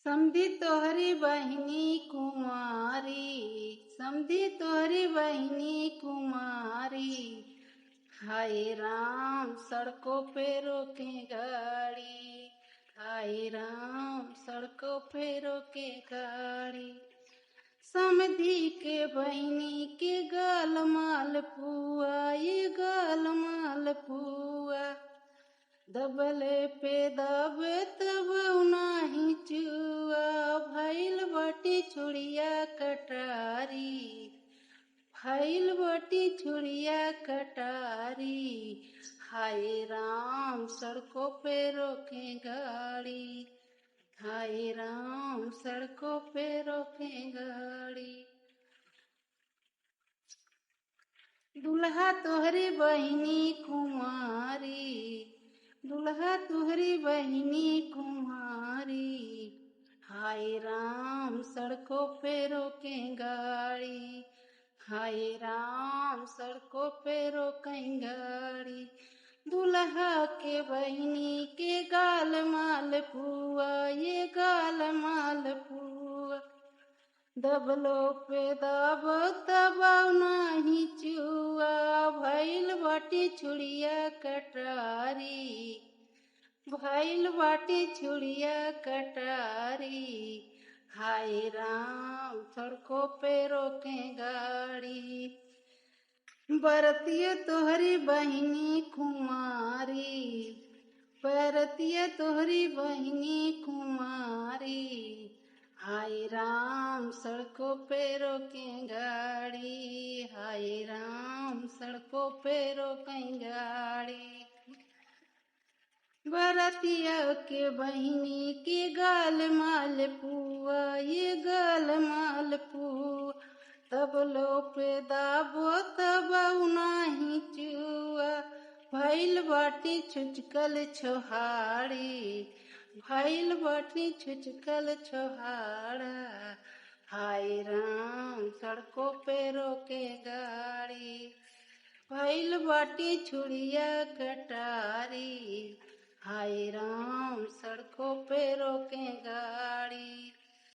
समधी तोहरी बहिनी कुमारी, समधी तोहरी बहिनी कुमारी। हाय राम सड़कों पे रोके गाड़ी, हाय राम सड़कों पे रोके गाड़ी। समधी के बहिनी के गाल माल पुआ, ये गाल माल पुआ। दबले पे दबे तब नाही चुआ, भइल बाटी छुड़िया कटारी, भइल बाटी छुड़िया कटारी। हाय राम सड़कों पे रोके गाड़ी, हाय राम सड़कों पे रोके गाड़ी। दुल्हा तोहरी बहिनी कुमारी, दुल्हा तुहरी बहिनी कुमारी। हाय राम सड़कों पे रोके गाड़ी, हाय राम सड़कों पे रोके गाड़ी। दुल्हा के बहिनी के गाल माल पुआ, ये गाल माल पुआ। दबलो पे दबो दबाव नाही चुआ, भइल बाटी छुड़िया कटारी, भइल बाटी छुड़िया कटारी। हाय राम सड़कों पे रोके गाड़ी। बरतिया तोहरी बहिनी कुमारी, बरतिया तोहरी बहिनी कुमारी। हाय राम सड़कों पे रोके गाड़ी, हाय राम सड़कों पे रोके गाड़ी। बरतिया के बहिनी के गाल माल पुआ, ये गाल माल पुआ। तबलो पे दाबो तबौ नाही चुआ, भइल बाटी छुचकल छोहाड़ी, भइल बाटी छुचकल छोहाड़ा। हाय राम सड़कों पे रोके गाड़ी, भइल बाटी छुड़िया कटारी। हाय राम सड़कों पे रोके गाड़ी।